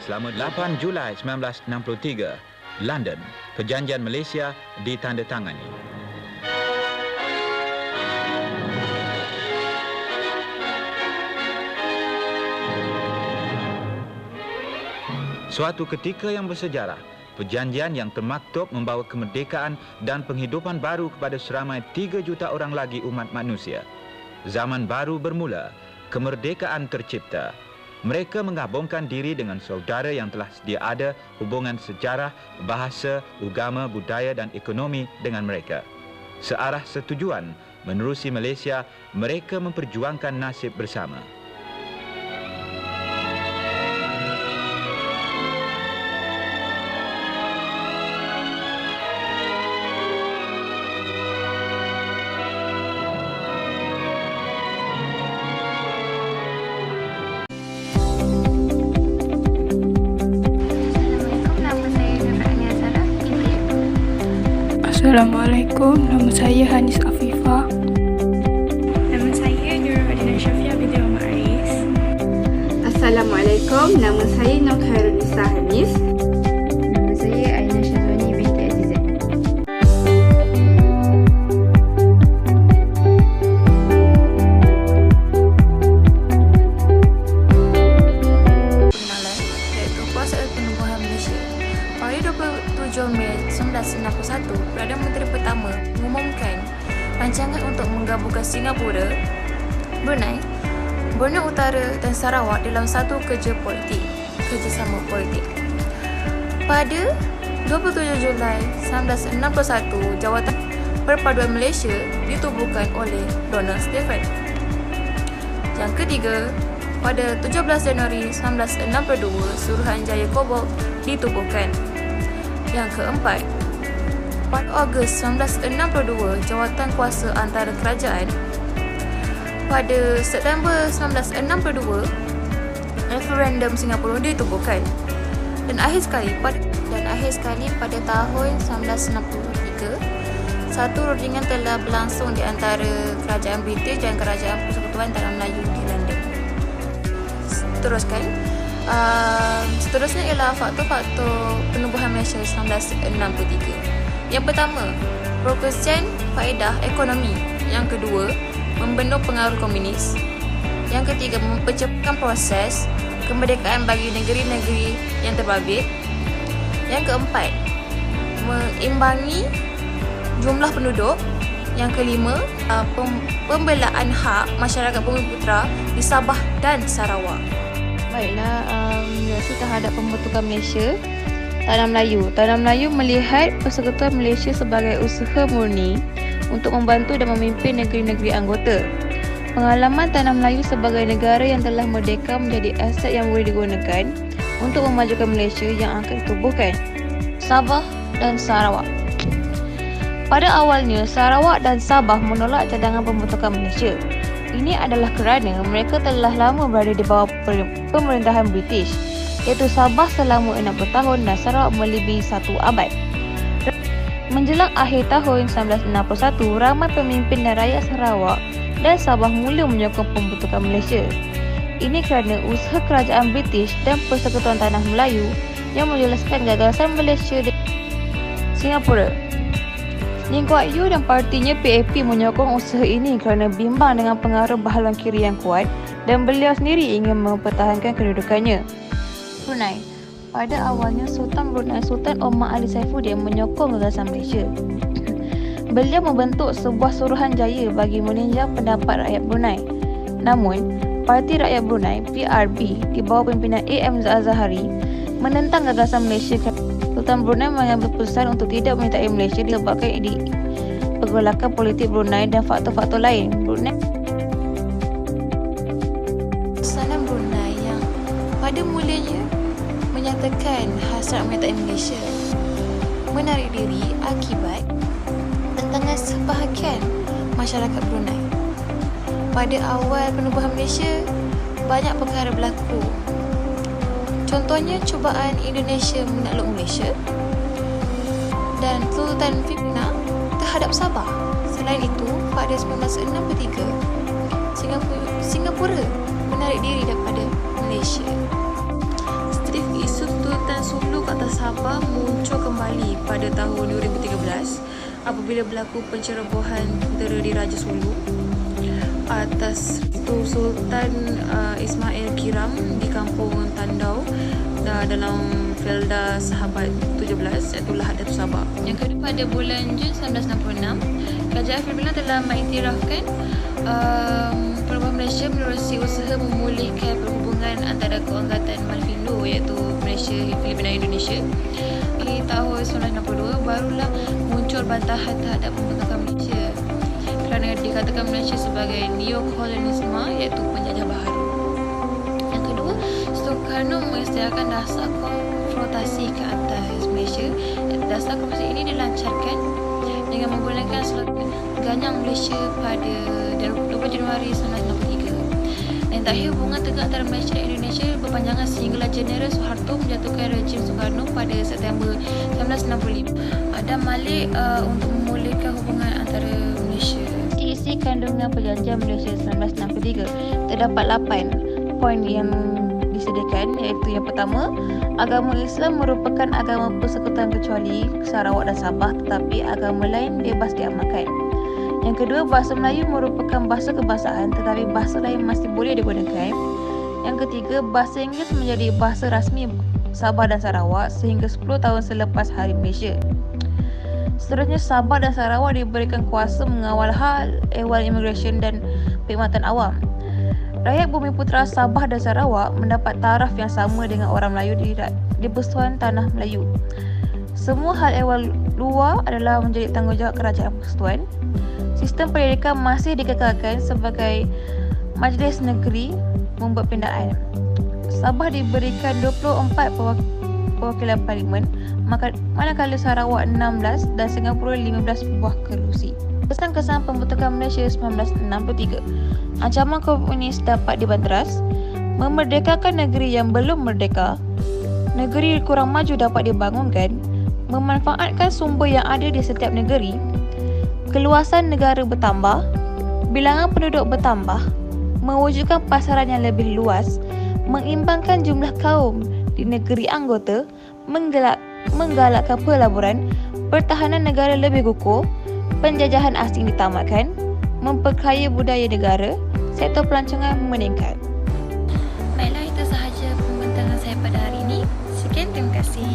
selama 8 Julai 1963, London, Perjanjian Malaysia ditandatangani. Suatu ketika yang bersejarah, perjanjian yang termaktub membawa kemerdekaan dan penghidupan baru kepada seramai 3 juta orang lagi umat manusia. Zaman baru bermula, kemerdekaan tercipta. Mereka menggabungkan diri dengan saudara yang telah sedia ada hubungan sejarah, bahasa, agama, budaya dan ekonomi dengan mereka. Searah setujuan, menerusi Malaysia, mereka memperjuangkan nasib bersama. Assalamualaikum, nama saya Hanis Afifah. Nama saya Nurul Adina Syafiah binti Muhammad Aris. Assalamualaikum, nama saya Nur Khairunisa Hanis. Nama saya Aina Syazwani binti Azizah. Pengenalan, iaitu Kuasa Penubuhan Malaysia. Pada 27 Mei 1961, Perdana Menteri pertama mengumumkan rancangan untuk menggabungkan Singapura, Brunei, Borneo Utara dan Sarawak dalam satu kerjasama politik. Pada 27 Julai 1961, Jawatan Perpaduan Malaysia ditubuhkan oleh Donald Stafford. Yang ketiga, pada 17 Januari 1962, Suruhanjaya Kobok ditubuhkan. Yang keempat, pada Ogos 1962, jawatan kuasa antara kerajaan. Pada September 1962, referendum Singapura ditubuhkan. Dan akhir sekali pada tahun 1963, satu rundingan telah berlangsung di antara kerajaan British dan kerajaan Persekutuan Tanah Melayu di London. Seterusnya ialah faktor-faktor penubuhan Malaysia 1963. Yang pertama, perkongsian faedah ekonomi. Yang kedua, membendung pengaruh komunis. Yang ketiga, mempercepatkan proses kemerdekaan bagi negeri-negeri yang terbabit. Yang keempat, mengimbangi jumlah penduduk. Yang kelima, pembelaan hak masyarakat Bumiputera di Sabah dan Sarawak. Baiklah, reaksi terhadap pembentukan Malaysia. Tanah Melayu melihat Persekutuan Malaysia sebagai usaha murni untuk membantu dan memimpin negeri-negeri anggota. Pengalaman Tanah Melayu sebagai negara yang telah merdeka menjadi aset yang boleh digunakan untuk memajukan Malaysia yang akan ditubuhkan. Sabah dan Sarawak. Pada awalnya, Sarawak dan Sabah menolak cadangan pembentukan Malaysia. Ini adalah kerana mereka telah lama berada di bawah pemerintahan British, iaitu Sabah selama 60 tahun dan Sarawak melebihi 1 abad. Menjelang akhir tahun 1961, ramai pemimpin dan rakyat Sarawak dan Sabah mula menyokong pembentukan Malaysia. Ini kerana usaha kerajaan British dan Persekutuan Tanah Melayu yang menjelaskan gagasan Malaysia dan Singapura. Lee Kuan Yew dan partinya PAP menyokong usaha ini kerana bimbang dengan pengaruh bahaluan kiri yang kuat dan beliau sendiri ingin mempertahankan kedudukannya. Brunei. Pada awalnya, Sultan Brunei Sultan Omar Ali Saifuddin menyokong gagasan Malaysia. Beliau membentuk sebuah suruhanjaya bagi meninjau pendapat rakyat Brunei. Namun, Parti Rakyat Brunei PRB di bawah pimpinan AM Zahari menentang gagasan Malaysia. Sultan Brunei mengambil keputusan untuk tidak menyertai Malaysia disebabkan di pergolakan politik Brunei dan faktor-faktor lain. Keputusan Brunei yang pada mulanya menyatakan hasrat menyertai Malaysia menarik diri akibat tentangan sebahagian masyarakat Brunei. Pada awal penubuhan Malaysia, banyak perkara berlaku. Contohnya cubaan Indonesia menakluk Malaysia dan Sultan Fitnah terhadap Sabah. Selain itu, pada 1963, Singapura menarik diri daripada Malaysia. Steve pada tahun 2013 apabila berlaku pencerobohan tentera di Raja Sulu atas itu Sultan Ismail Kiram di kampung Tandau dalam Felda Sahabat 17 iaitu Lahad Datuk Sabah. Yang kedua, pada bulan Jun 1966, Kerajaan Filipina telah mengiktirafkan Perubahan Malaysia menerusi usaha memulihkan perhubungan antara keanggatan Malvindo iaitu Malaysia, Filipina dan Indonesia. Di tahun 1962 barulah muncul bantahan terhadap pembentukan Malaysia kerana dikatakan Malaysia sebagai neokolonialisme iaitu penjajah baharu. Yang kedua, Soekarno mengisytiharkan dasar konfrontasi ke atas Malaysia. Dasar konfrontasi ini dilancarkan dengan menggunakan slogan Ganyang Malaysia pada 20 Januari 1963. Dan terakhir, hubungan tegak antara Malaysia dan Indonesia berpanjangan sehinggalah Jeneral Soeharto menjatuhkan rejim Soekarno pada September 1965. Adam Malik untuk memulihkan hubungan antara Malaysia. Isi kandungan Perjanjian Malaysia 1963 terdapat 8 poin yang disediakan, iaitu yang pertama, agama Islam merupakan agama persekutuan kecuali Sarawak dan Sabah, tetapi agama lain bebas diamalkan. Yang kedua, bahasa Melayu merupakan bahasa kebangsaan tetapi bahasa lain masih boleh digunakan. Yang ketiga, bahasa Inggeris menjadi bahasa rasmi Sabah dan Sarawak sehingga 10 tahun selepas Hari Malaysia. Seterusnya, Sabah dan Sarawak diberikan kuasa mengawal hal ehwal imigresen dan perkhidmatan awam. Rakyat Bumi Putera Sabah dan Sarawak mendapat taraf yang sama dengan orang Melayu di Persekutuan Tanah Melayu. Semua hal ehwal luar adalah menjadi tanggungjawab Kerajaan Persekutuan. Sistem pendidikan masih dikekalkan sebagai Majlis Negeri membuat pindaan. Sabah diberikan 24 perwakilan parlimen, manakala Sarawak 16 dan Singapura 15 buah kerusi. Kesan-kesan pembentukan Malaysia 1963. Ancaman komunis dapat dibanteras. Memerdekakan negeri yang belum merdeka. Negeri kurang maju dapat dibangunkan. Memanfaatkan sumber yang ada di setiap negeri. Keluasan negara bertambah. Bilangan penduduk bertambah. Mewujudkan pasaran yang lebih luas. Mengimbangkan jumlah kaum di negeri anggota. Menggalakkan pelaburan. Pertahanan negara lebih kukuh. Penjajahan asing ditamatkan. Memperkaya budaya negara. Sektor pelancongan meningkat. Baiklah, itu sahaja pembincangan saya pada hari ini. Sekian, terima kasih.